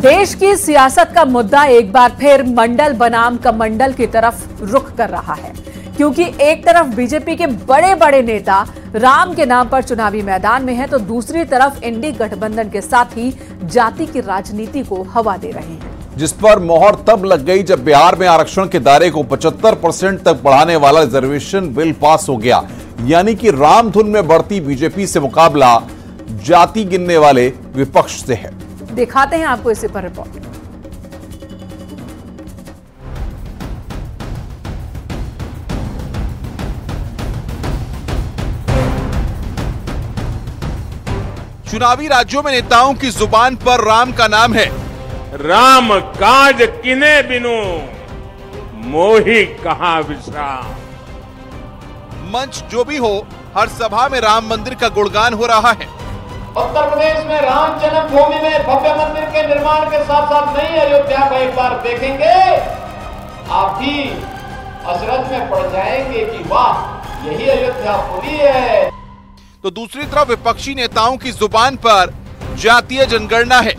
देश की सियासत का मुद्दा एक बार फिर मंडल बनाम कमंडल की तरफ रुख कर रहा है, क्योंकि एक तरफ बीजेपी के बड़े बड़े नेता राम के नाम पर चुनावी मैदान में हैं, तो दूसरी तरफ इंडी गठबंधन के साथी जाति की राजनीति को हवा दे रहे हैं। जिस पर मोहर तब लग गई जब बिहार में आरक्षण के दायरे को 75% तक बढ़ाने वाला रिजर्वेशन बिल पास हो गया। यानी कि रामधुन में बढ़ती बीजेपी से मुकाबला जाति गिनने वाले विपक्ष से है। दिखाते हैं आपको इसी पर रिपोर्ट। चुनावी राज्यों में नेताओं की जुबान पर राम का नाम है। राम काज किने बिनु मोहि कहां विश्राम। मंच जो भी हो, हर सभा में राम मंदिर का गुणगान हो रहा है। उत्तर प्रदेश में राम जन्मभूमि में भव्य मंदिर के निर्माण के साथ साथ नई अयोध्या को एक बार देखेंगे, आप भी हसरत में पड़ जाएंगे कि वाह, यही अयोध्या पूरी है। तो दूसरी तरफ विपक्षी नेताओं की जुबान पर जातीय जनगणना है।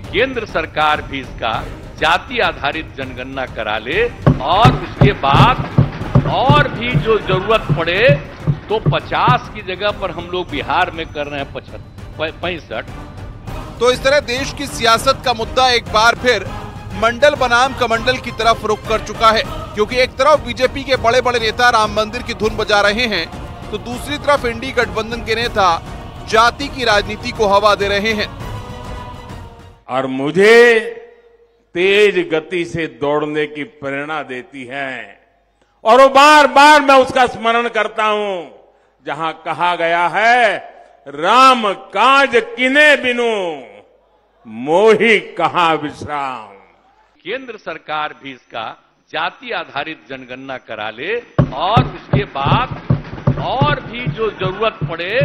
केंद्र सरकार भी इसका जाति आधारित जनगणना करा ले और उसके बाद और भी जो जरूरत पड़े तो 50 की जगह पर हम लोग बिहार में कर रहे हैं 65। तो इस तरह देश की सियासत का मुद्दा एक बार फिर मंडल बनाम कमंडल की तरफ रुख कर चुका है, क्योंकि एक तरफ बीजेपी के बड़े बड़े नेता राम मंदिर की धुन बजा रहे हैं, तो दूसरी तरफ इंडी गठबंधन के नेता जाति की राजनीति को हवा दे रहे हैं। और मुझे तेज गति से दौड़ने की प्रेरणा देती है, और वो बार बार मैं उसका स्मरण करता हूं जहां कहा गया है, राम काज किने बिनु मोहि कहां विश्राम। केंद्र सरकार भी इसका जाति आधारित जनगणना करा ले और उसके बाद और भी जो जरूरत पड़े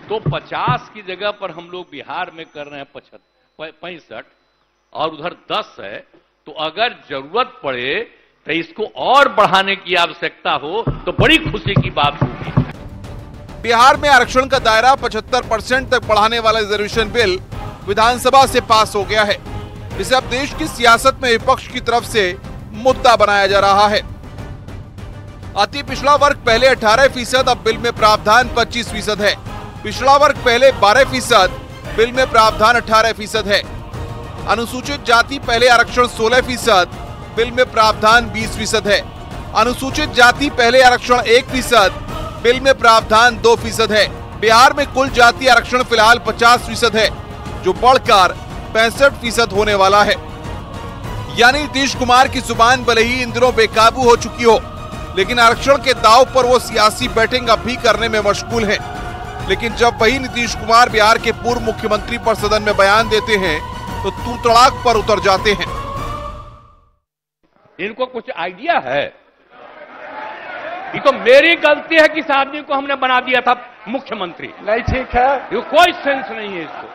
तो 50 की जगह पर हम लोग बिहार में कर रहे हैं 65 और उधर 10 है, तो अगर जरूरत पड़े तो इसको और बढ़ाने की आवश्यकता हो तो बड़ी खुशी की बात होगी। बिहार में आरक्षण का दायरा 75% तक बढ़ाने वाला रिजर्वेशन बिल विधानसभा से पास हो गया है। इसे अब देश की सियासत में विपक्ष की तरफ से मुद्दा बनाया जा रहा है। अति पिछड़ा वर्ग पहले 18%, अब बिल में प्रावधान 25% है। पिछड़ा वर्ग पहले 12%, बिल में प्रावधान 18% है। अनुसूचित जाति पहले आरक्षण 16%, बिल में प्रावधान 20% है। अनुसूचित जाति पहले आरक्षण 1%, बिल में प्रावधान 2% है। बिहार में कुल जाति आरक्षण फिलहाल 50% है, जो बढ़कर 65% होने वाला है। यानी नीतीश कुमार की जुबान भले ही इन दिनों बेकाबू हो चुकी हो, लेकिन आरक्षण के दांव पर वो सियासी बैटिंग अब भी करने में मशगूल है। लेकिन जब वही नीतीश कुमार बिहार के पूर्व मुख्यमंत्री पर सदन में बयान देते हैं तो तू तड़ाक पर उतर जाते हैं। इनको कुछ आइडिया है? ये तो मेरी गलती है कि इस आदमी को हमने बना दिया था मुख्यमंत्री। नहीं, ठीक है, ये कोई सेंस नहीं है इसको,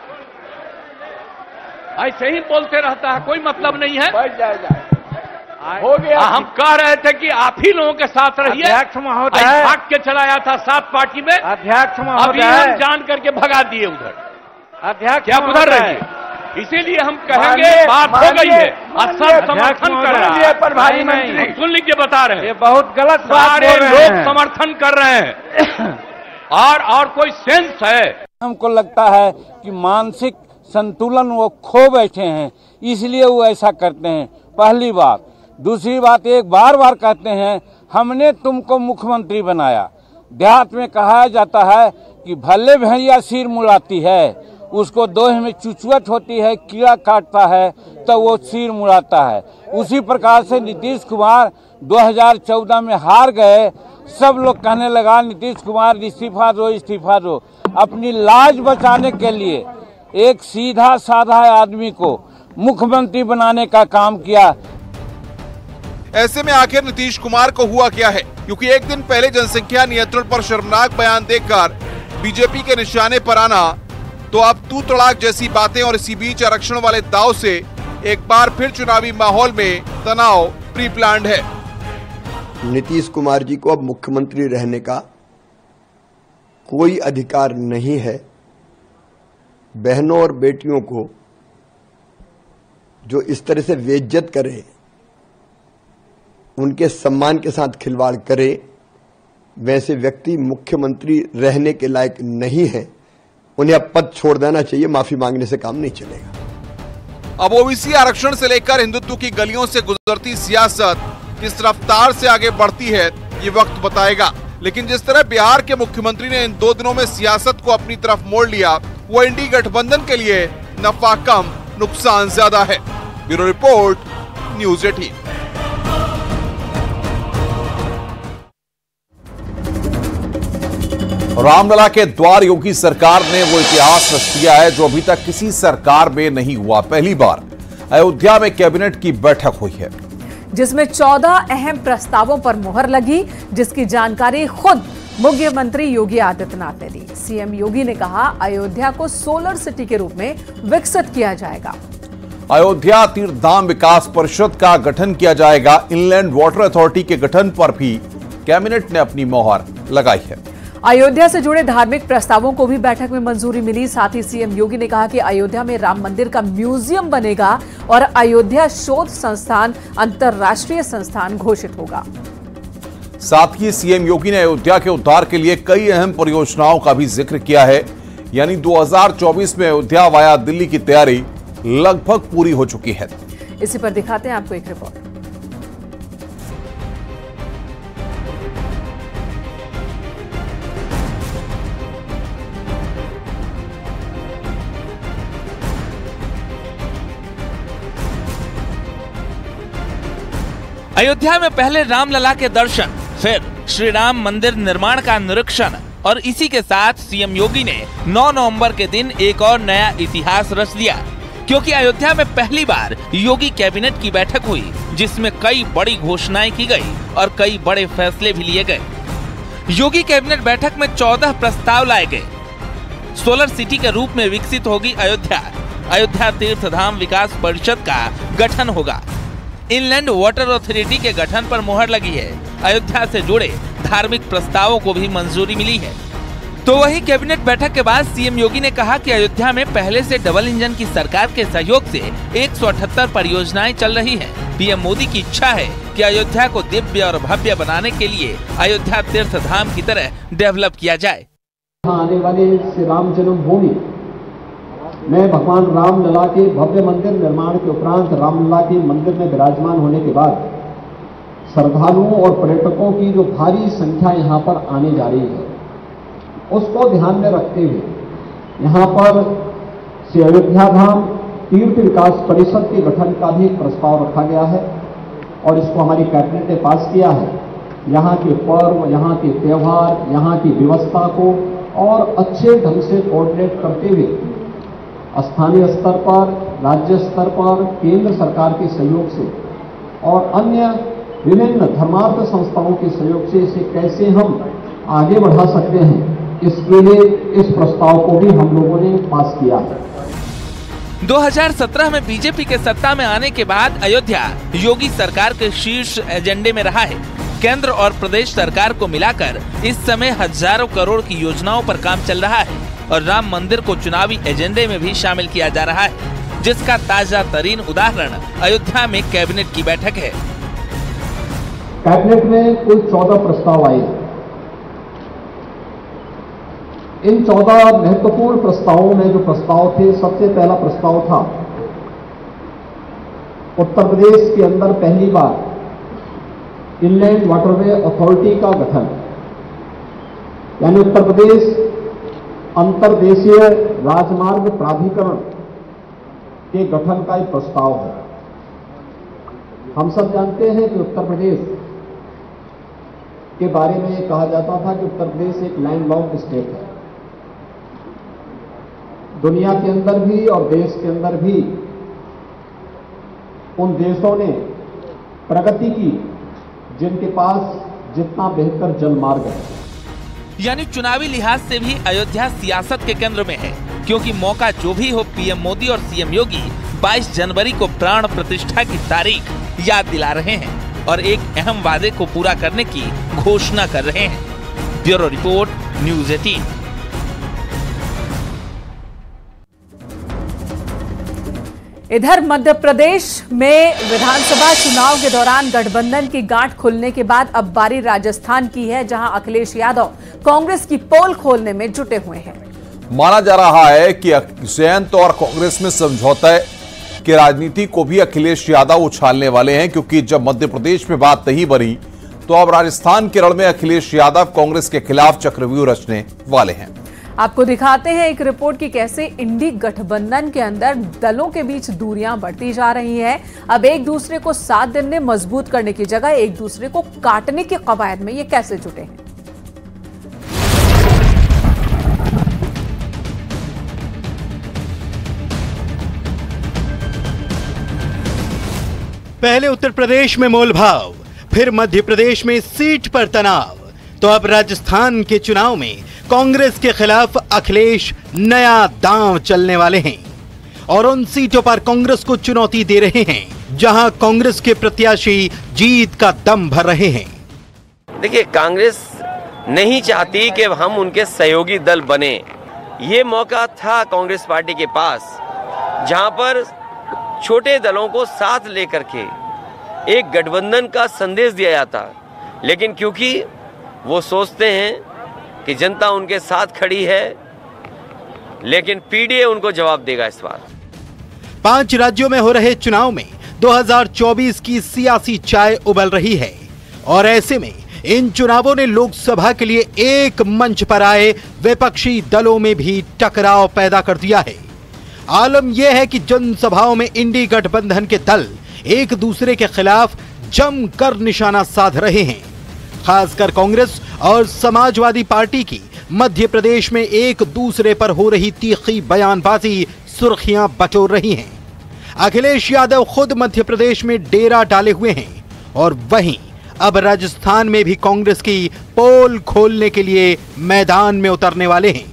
ऐसे ही बोलते रहता है, कोई मतलब नहीं है। बढ़ जाएगा, हो गया। हम कह रहे थे कि आप ही लोगों के साथ रहिए। अध्यक्ष महोदय, भाग के चलाया था 7 पार्टी में। अध्यक्ष अभी महोदय, हम जान करके भगा दिए उधर। अध्यक्ष क्या उधर रहिए, इसीलिए हम कहेंगे बात हो गई है। सब समर्थन कर रहे हैं, प्रधानमंत्री सुन लीजिए, बता रहे हैं, ये बहुत गलत बात सारे बोल रहे लोग हैं। समर्थन कर रहे हैं। और कोई सेंस है? हमको लगता है कि मानसिक संतुलन वो खो बैठे हैं, इसलिए वो ऐसा करते हैं। पहली बात। दूसरी बात, एक बार कहते हैं हमने तुमको मुख्यमंत्री बनाया। देहात में कहा जाता है कि भले भैया सिर मुड़ाती है, उसको दोहे में चुचुअट होती है, कीड़ा काटता है तो वो सिर मुड़ाता है। उसी प्रकार से नीतीश कुमार 2014 में हार गए, सब लोग कहने लगा नीतीश कुमार इस्तीफा दो, इस्तीफा दो। अपनी लाज बचाने के लिए एक सीधा साधा आदमी को मुख्यमंत्री बनाने का काम किया। ऐसे में आखिर नीतीश कुमार को हुआ क्या है? क्योंकि एक दिन पहले जनसंख्या नियंत्रण पर शर्मनाक बयान देकर बीजेपी के निशाने पर आना, तो अब तू तड़ाक जैसी बातें और इसी बीच आरक्षण वाले दाव से एक बार फिर चुनावी माहौल में तनाव प्री प्लान्ड है। नीतीश कुमार जी को अब मुख्यमंत्री रहने का कोई अधिकार नहीं है। बहनों और बेटियों को जो इस तरह से बेइज्जत करे, उनके सम्मान के साथ खिलवाड़ करे, वैसे व्यक्ति मुख्यमंत्री रहने के लायक नहीं है। उन्हें अब पद छोड़ देना चाहिए, माफी मांगने से काम नहीं चलेगा। अब ओबीसी आरक्षण से लेकर हिंदुत्व की गलियों से गुजरती सियासत किस रफ्तार से आगे बढ़ती है ये वक्त बताएगा। लेकिन जिस तरह बिहार के मुख्यमंत्री ने इन 2 दिनों में सियासत को अपनी तरफ मोड़ लिया, वो इंडी गठबंधन के लिए नफा कम नुकसान ज्यादा है। Bureau report, news 18। रामलला के द्वार योगी सरकार ने वो इतिहास रच दिया है जो अभी तक किसी सरकार में नहीं हुआ। पहली बार अयोध्या में कैबिनेट की बैठक हुई है जिसमें 14 अहम प्रस्तावों पर मुहर लगी, जिसकी जानकारी खुद मुख्यमंत्री योगी आदित्यनाथ ने दी। सीएम योगी ने कहा अयोध्या को सोलर सिटी के रूप में विकसित किया जाएगा। अयोध्या तीर्थधाम विकास परिषद का गठन किया जाएगा। इनलैंड वाटर अथॉरिटी के गठन पर भी कैबिनेट ने अपनी मोहर लगाई है। अयोध्या से जुड़े धार्मिक प्रस्तावों को भी बैठक में मंजूरी मिली। साथ ही सीएम योगी ने कहा कि अयोध्या में राम मंदिर का म्यूजियम बनेगा और अयोध्या शोध संस्थान अंतर्राष्ट्रीय संस्थान घोषित होगा। साथ ही सीएम योगी ने अयोध्या के उद्धार के लिए कई अहम परियोजनाओं का भी जिक्र किया है। यानी 2024 में अयोध्या वाया दिल्ली की तैयारी लगभग पूरी हो चुकी है। इसी पर दिखाते हैं आपको एक रिपोर्ट। अयोध्या में पहले रामलला के दर्शन, फिर श्री राम मंदिर निर्माण का निरीक्षण और इसी के साथ सीएम योगी ने 9 नवंबर के दिन एक और नया इतिहास रच दिया, क्योंकि अयोध्या में पहली बार योगी कैबिनेट की बैठक हुई जिसमें कई बड़ी घोषणाएं की गई और कई बड़े फैसले भी लिए गए। योगी कैबिनेट बैठक में 14 प्रस्ताव लाए गए। सोलर सिटी के रूप में विकसित होगी अयोध्या। अयोध्या तीर्थधाम विकास परिषद का गठन होगा। इनलैंड वाटर अथॉरिटी के गठन पर मुहर लगी है। अयोध्या से जुड़े धार्मिक प्रस्तावों को भी मंजूरी मिली है। तो वही कैबिनेट बैठक के बाद सीएम योगी ने कहा कि अयोध्या में पहले से डबल इंजन की सरकार के सहयोग से 178 परियोजनाएं चल रही हैं। पीएम मोदी की इच्छा है कि अयोध्या को दिव्य और भव्य बनाने के लिए अयोध्या तीर्थधाम की तरह डेवलप किया जाए। आने वाले श्री राम जन्मभूमि में भगवान रामलला के भव्य मंदिर निर्माण के उपरांत रामलला के मंदिर में विराजमान होने के बाद श्रद्धालुओं और पर्यटकों की जो भारी संख्या यहाँ पर आने जा रही है, उसको ध्यान में रखते हुए यहाँ पर श्री अयोध्या धाम तीर्थ विकास परिषद के गठन का भी एक प्रस्ताव रखा गया है और इसको हमारी कैबिनेट ने पास किया है। यहाँ के पर्व, यहाँ के त्यौहार, यहाँ की व्यवस्था को और अच्छे ढंग से कोऑर्डिनेट करते हुए स्थानीय स्तर पर, राज्य स्तर पर, केंद्र सरकार के सहयोग से और अन्य विभिन्न धर्मार्थ संस्थाओं के सहयोग से इसे कैसे हम आगे बढ़ा सकते हैं, इसके लिए इस प्रस्ताव को भी हम लोगों ने पास किया है। 2017 में बीजेपी के सत्ता में आने के बाद अयोध्या योगी सरकार के शीर्ष एजेंडे में रहा है। केंद्र और प्रदेश सरकार को मिलाकर इस समय हजारों करोड़ की योजनाओं पर काम चल रहा है और राम मंदिर को चुनावी एजेंडे में भी शामिल किया जा रहा है, जिसका ताजा तरीन उदाहरण अयोध्या में कैबिनेट की बैठक है। कैबिनेट में कुल 14 प्रस्ताव आए। इन 14 महत्वपूर्ण प्रस्तावों में जो प्रस्ताव थे, सबसे पहला प्रस्ताव था उत्तर प्रदेश के अंदर पहली बार इनलैंड वाटरवे अथॉरिटी का गठन, यानी उत्तर प्रदेश अंतर्देशीय राजमार्ग प्राधिकरण के गठन का एक प्रस्ताव है। हम सब जानते हैं कि उत्तर प्रदेश के बारे में ये कहा जाता था कि उत्तर प्रदेश एक लैंडलॉक्ड स्टेट है। दुनिया के अंदर भी और देश के अंदर भी उन देशों ने प्रगति की जिनके पास जितना बेहतर जलमार्ग है। यानी चुनावी लिहाज से भी अयोध्या सियासत के केंद्र में है, क्योंकि मौका जो भी हो पीएम मोदी और सीएम योगी 22 जनवरी को प्राण प्रतिष्ठा की तारीख याद दिला रहे हैं और एक अहम वादे को पूरा करने की घोषणा कर रहे हैं। Bureau report, news 18। इधर मध्य प्रदेश में विधानसभा चुनाव के दौरान गठबंधन की गांठ खुलने के बाद अब बारी राजस्थान की है, जहां अखिलेश यादव कांग्रेस की पोल खोलने में जुटे हुए हैं। माना जा रहा है कि जयंत और कांग्रेस में समझौता की राजनीति को भी अखिलेश यादव उछालने वाले हैं, क्योंकि जब मध्य प्रदेश में बात नहीं बनी तो अब राजस्थान के रण में अखिलेश यादव कांग्रेस के खिलाफ चक्रव्यूह रचने वाले हैं। आपको दिखाते हैं एक रिपोर्ट की कैसे इंडी गठबंधन के अंदर दलों के बीच दूरियां बढ़ती जा रही हैं। अब एक दूसरे को साथ देने मजबूत करने की जगह एक दूसरे को काटने की कवायद में ये कैसे जुटे हैं। पहले उत्तर प्रदेश में मोलभाव, फिर मध्य प्रदेश में सीट पर तनाव, तो अब राजस्थान के चुनाव में कांग्रेस के खिलाफ अखिलेश नया दांव चलने वाले हैं और उन सीटों पर कांग्रेस को चुनौती दे रहे हैं जहां कांग्रेस के प्रत्याशी जीत का दम भर रहे हैं। देखिए, कांग्रेस नहीं चाहती कि हम उनके सहयोगी दल बने। ये मौका था कांग्रेस पार्टी के पास, जहां पर छोटे दलों को साथ लेकर के एक गठबंधन का संदेश दिया जाता, लेकिन क्योंकि वो सोचते हैं कि जनता उनके साथ खड़ी है, लेकिन पीडीए उनको जवाब देगा इस बार। 5 राज्यों में हो रहे चुनाव में 2024 की सियासी चाय उबल रही है और ऐसे में इन चुनावों ने लोकसभा के लिए एक मंच पर आए विपक्षी दलों में भी टकराव पैदा कर दिया है। आलम यह है कि जनसभाओं में इंडी गठबंधन के दल एक दूसरे के खिलाफ जमकर निशाना साध रहे हैं। खासकर कांग्रेस और समाजवादी पार्टी की मध्य प्रदेश में एक दूसरे पर हो रही तीखी बयानबाजी सुर्खियां बटोर रही हैं। अखिलेश यादव खुद मध्य प्रदेश में डेरा डाले हुए हैं और वहीं अब राजस्थान में भी कांग्रेस की पोल खोलने के लिए मैदान में उतरने वाले हैं।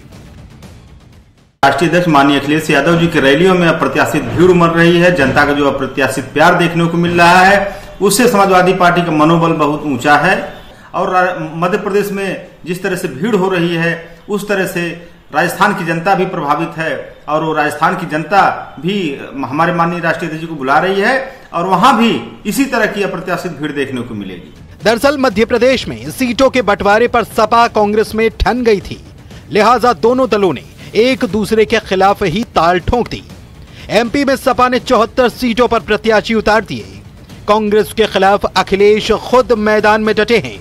राष्ट्रीय अध्यक्ष माननीय अखिलेश यादव जी की रैलियों में अप्रत्याशित भीड़ उमड़ रही है। जनता का जो अप्रत्याशित प्यार देखने को मिल रहा है, उससे समाजवादी पार्टी का मनोबल बहुत ऊंचा है और मध्य प्रदेश में जिस तरह से भीड़ हो रही है, उस तरह से राजस्थान की जनता भी प्रभावित है और वो राजस्थान की जनता भी हमारे माननीय राष्ट्रीय अध्यक्ष जी को बुला रही है और वहां भी इसी तरह की अप्रत्याशित भीड़ देखने को मिलेगी। दरअसल मध्य प्रदेश में सीटों के बंटवारे पर सपा कांग्रेस में ठन गई थी, लिहाजा दोनों दलों ने एक दूसरे के खिलाफ ही ताल ठोक दी। एमपी में सपा ने 74 सीटों पर प्रत्याशी उतार दिए। कांग्रेस के खिलाफ अखिलेश खुद मैदान में डटे हैं।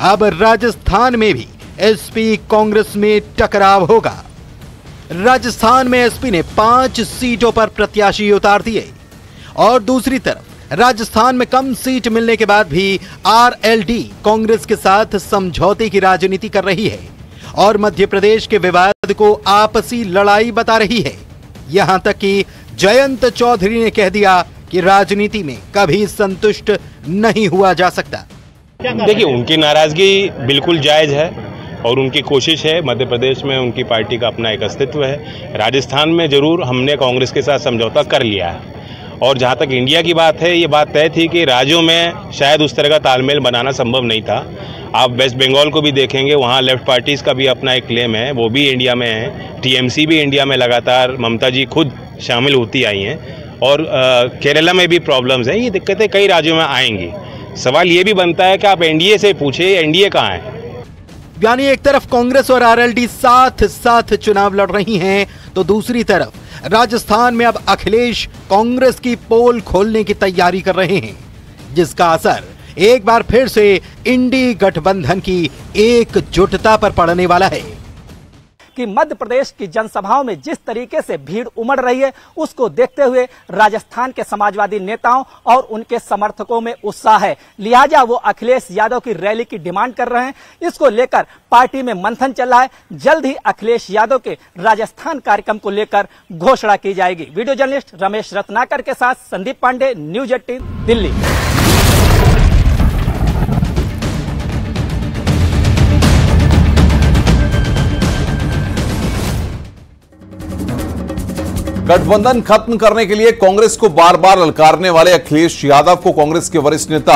अब राजस्थान में भी एसपी कांग्रेस में टकराव होगा। राजस्थान में एसपी ने 5 सीटों पर प्रत्याशी उतार दिए और दूसरी तरफ राजस्थान में कम सीट मिलने के बाद भी आरएलडी कांग्रेस के साथ समझौते की राजनीति कर रही है और मध्य प्रदेश के विवाद को आपसी लड़ाई बता रही है। यहां तक कि जयंत चौधरी ने कह दिया कि राजनीति में कभी संतुष्ट नहीं हुआ जा सकता। देखिए, उनकी नाराजगी बिल्कुल जायज है और उनकी कोशिश है। मध्य प्रदेश में उनकी पार्टी का अपना एक अस्तित्व है। राजस्थान में जरूर हमने कांग्रेस के साथ समझौता कर लिया है और जहां तक इंडिया की बात है, ये बात तय थी कि राज्यों में शायद उस तरह का तालमेल बनाना संभव नहीं था। आप वेस्ट बंगाल को भी देखेंगे, वहाँ लेफ्ट पार्टीज का भी अपना एक क्लेम है, वो भी इंडिया में है। टीएमसी भी इंडिया में लगातार ममता जी खुद शामिल होती आई हैं और केरला में भी प्रॉब्लम्स हैं। ये दिक्कतें कई राज्यों में आएंगी। सवाल ये भी बनता है कि आप एनडीए से पूछे, एनडीए कहाँ है? यानी एक तरफ कांग्रेस और आरएलडी साथ साथ चुनाव लड़ रही हैं, तो दूसरी तरफ राजस्थान में अब अखिलेश कांग्रेस की पोल खोलने की तैयारी कर रहे हैं, जिसका असर एक बार फिर से इंडी गठबंधन की एकजुटता पर पड़ने वाला है। कि मध्य प्रदेश की जनसभाओं में जिस तरीके से भीड़ उमड़ रही है, उसको देखते हुए राजस्थान के समाजवादी नेताओं और उनके समर्थकों में उत्साह है। लिहाजा वो अखिलेश यादव की रैली की डिमांड कर रहे हैं। इसको लेकर पार्टी में मंथन चल रहा है। जल्द ही अखिलेश यादव के राजस्थान कार्यक्रम को लेकर घोषणा की जाएगी। वीडियो जर्नलिस्ट रमेश रत्नाकर के साथ संदीप पांडे, न्यूज 18 दिल्ली। गठबंधन खत्म करने के लिए कांग्रेस को बार बार ललकारने वाले अखिलेश यादव को कांग्रेस के वरिष्ठ नेता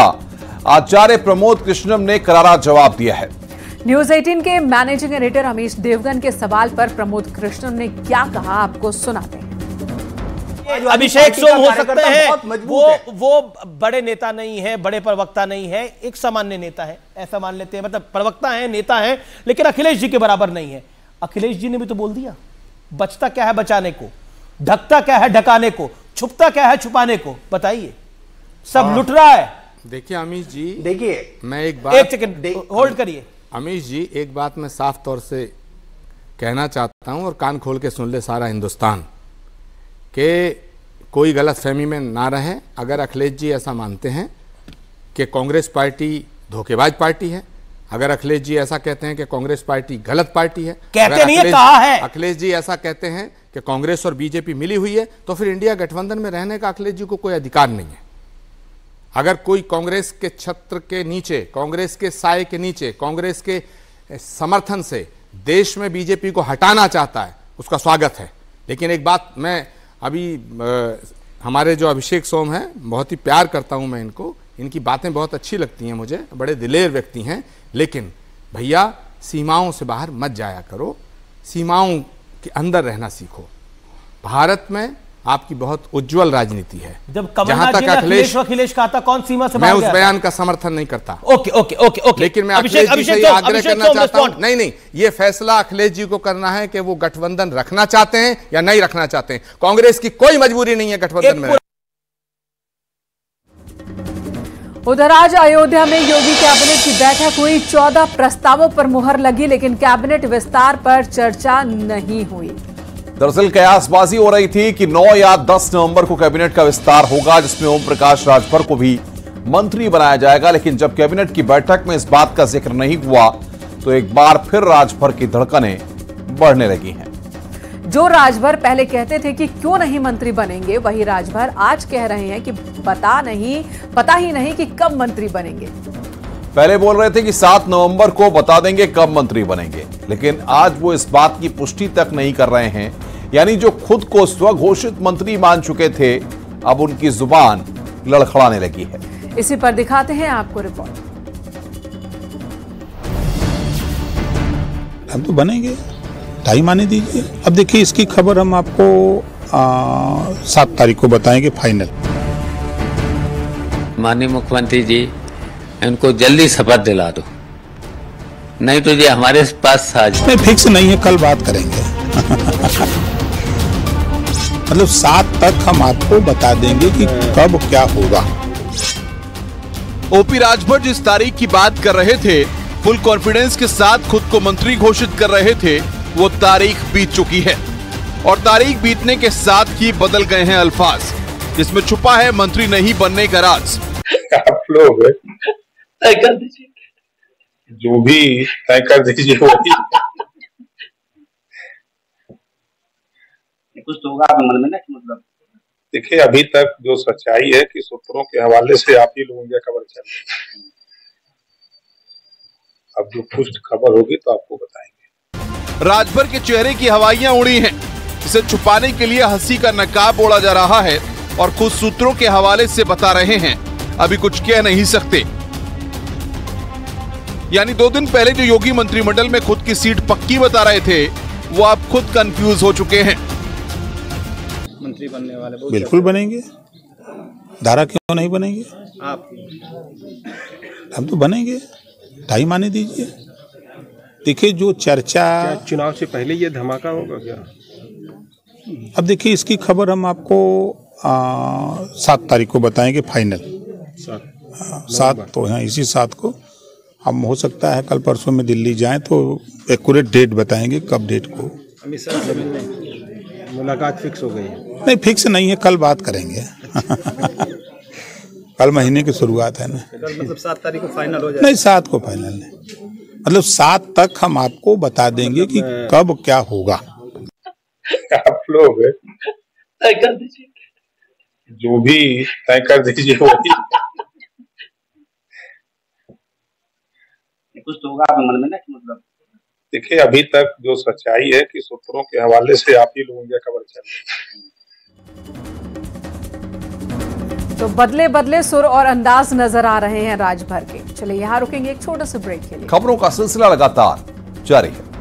आचार्य प्रमोद कृष्णम ने करारा जवाब दिया है। न्यूज 18 के मैनेजिंग एडिटर अमीश देवगन के सवाल पर प्रमोद कृष्णम ने क्या कहा, आपको सुनाते हैं। अभिषेक सोम हो सकते हैं, वो बड़े नेता नहीं है, बड़े प्रवक्ता नहीं है, एक सामान्य नेता है, ऐसा मान लेते हैं। मतलब प्रवक्ता है, नेता है, लेकिन अखिलेश जी के बराबर नहीं है। अखिलेश जी ने भी तो बोल दिया, बचता क्या है बचाने को, ढकता क्या है ढकाने को, छुपता क्या है छुपाने को। बताइए, सब लुट रहा है। देखिए अमीश जी, देखिए मैं एक बात, एक सेकंड होल्ड करिए। अमीश जी, एक बात मैं साफ तौर से कहना चाहता हूं और कान खोल के सुन ले सारा हिंदुस्तान, कि कोई गलतफहमी में ना रहे। अगर अखिलेश जी ऐसा मानते हैं कि कांग्रेस पार्टी धोखेबाज पार्टी है, अगर अखिलेश जी ऐसा कहते हैं कि कांग्रेस पार्टी गलत पार्टी है, कहते नहीं है, कहा है। अखिलेश जी ऐसा कहते हैं कि कांग्रेस और बीजेपी मिली हुई है, तो फिर इंडिया गठबंधन में रहने का अखिलेश जी को कोई अधिकार नहीं है। अगर कोई कांग्रेस के छत्र के नीचे, कांग्रेस के साए के नीचे, कांग्रेस के समर्थन से देश में बीजेपी को हटाना चाहता है, उसका स्वागत है। लेकिन एक बात, मैं अभी हमारे जो अभिषेक सोम हैं, बहुत ही प्यार करता हूं मैं इनको, इनकी बातें बहुत अच्छी लगती हैं मुझे, बड़े दिलेर व्यक्ति हैं। लेकिन भैया, सीमाओं से बाहर मत जाया करो, सीमाओं के अंदर रहना सीखो। भारत में आपकी बहुत उज्जवल राजनीति है। जब कमलनाथ जी ने अखिलेश कहा था, कौन सीमा से मैं उस बयान का समर्थन नहीं करता। ओके ओके ओके ओके, लेकिन मैं अखिलेश जी से आग्रह करना चाहता हूं, नहीं, ये फैसला अखिलेश जी को करना है कि वो गठबंधन रखना चाहते हैं या नहीं रखना चाहते हैं। कांग्रेस की कोई मजबूरी नहीं है गठबंधन में। उधर आज अयोध्या में योगी कैबिनेट की बैठक हुई, 14 प्रस्तावों पर मुहर लगी, लेकिन कैबिनेट विस्तार पर चर्चा नहीं हुई। दरअसल कयासबाजी हो रही थी कि 9 या 10 नवंबर को कैबिनेट का विस्तार होगा, जिसमें ओम प्रकाश राजभर को भी मंत्री बनाया जाएगा। लेकिन जब कैबिनेट की बैठक में इस बात का जिक्र नहीं हुआ, तो एक बार फिर राजभर की धड़कनें बढ़ने लगी हैं। जो राजभर पहले कहते थे कि क्यों नहीं मंत्री बनेंगे, वही राजभर आज कह रहे हैं कि पता ही नहीं कि कब मंत्री बनेंगे। पहले बोल रहे थे कि 7 नवंबर को बता देंगे कब मंत्री बनेंगे, लेकिन आज वो इस बात की पुष्टि तक नहीं कर रहे हैं। यानी जो खुद को स्वघोषित मंत्री मान चुके थे, अब उनकी जुबान लड़खड़ाने लगी है। इसी पर दिखाते हैं आपको रिपोर्ट। हम तो बनेंगे, टाइम आने दीजिए। अब देखिए, इसकी खबर हम आपको 7 तारीख को बताएंगे फाइनल। माननीय मुख्यमंत्री जी, इनको जल्दी शपथ दिला दो, नहीं तो ये हमारे पास आज में फिक्स नहीं है, कल बात करेंगे। मतलब 7 तक हम आपको बता देंगे कि कब क्या होगा। ओपी राजभर जिस तारीख की बात कर रहे थे, फुल कॉन्फिडेंस के साथ खुद को मंत्री घोषित कर रहे थे, वो तारीख बीत चुकी है। और तारीख बीतने के साथ ही बदल गए हैं अल्फाज, जिसमें छुपा है मंत्री नहीं बनने का राज। आप लोग तय कर दीजिए, जो भी तय कर दीजिए वही कुछ तो होगा आपके मन में ना, मतलब देखिए, अभी तक जो सच्चाई है कि सूत्रों के हवाले से आप ही लोगों की खबर चल रही है। अब जो पुष्ट खबर होगी तो आपको बताएंगे। राजभर के चेहरे की हवाइयां उड़ी हैं, इसे छुपाने के लिए हंसी का नकाब ओढ़ा जा रहा है और खुद सूत्रों के हवाले से बता रहे हैं अभी कुछ कह नहीं सकते। यानी 2 दिन पहले जो योगी मंत्रिमंडल में खुद की सीट पक्की बता रहे थे, वो अब खुद कंफ्यूज हो चुके हैं। मंत्री बनने वाले बिल्कुल बनेंगे, धारा क्यों नहीं बनेंगे? आप हम तो बनेंगे, टाइम आने दीजिए। देखिए, जो चर्चा चुनाव से पहले ये धमाका होगा क्या? अब देखिए, इसकी खबर हम आपको 7 तारीख को बताएंगे फाइनल। 7 तो है, इसी 7 को हम हो सकता है कल परसों में दिल्ली जाएं तो एक्यूरेट डेट बताएंगे कब डेट को। अमित शाह से मिलने मुलाकात फिक्स हो गई है? नहीं, फिक्स नहीं है, कल बात करेंगे। कल महीने की शुरुआत है ना। मतलब 7 तारीख को फाइनल हो जाए? नहीं, 7 को फाइनल नहीं, मतलब 7 तक हम आपको बता देंगे कि कब क्या होगा। आप लोग तय कर दीजिए, जो भी तय कर दीजिए वही कुछ तो होगा आपके मन में ना, मतलब देखिए, अभी तक जो सच्चाई है कि सूत्रों के हवाले से आप ही लोगों की खबर चल रही है। तो बदले बदले सुर और अंदाज नजर आ रहे हैं राजभर के। चलिए यहाँ रुकेंगे एक छोटे से ब्रेक के लिए। खबरों का सिलसिला लगातार जारी है।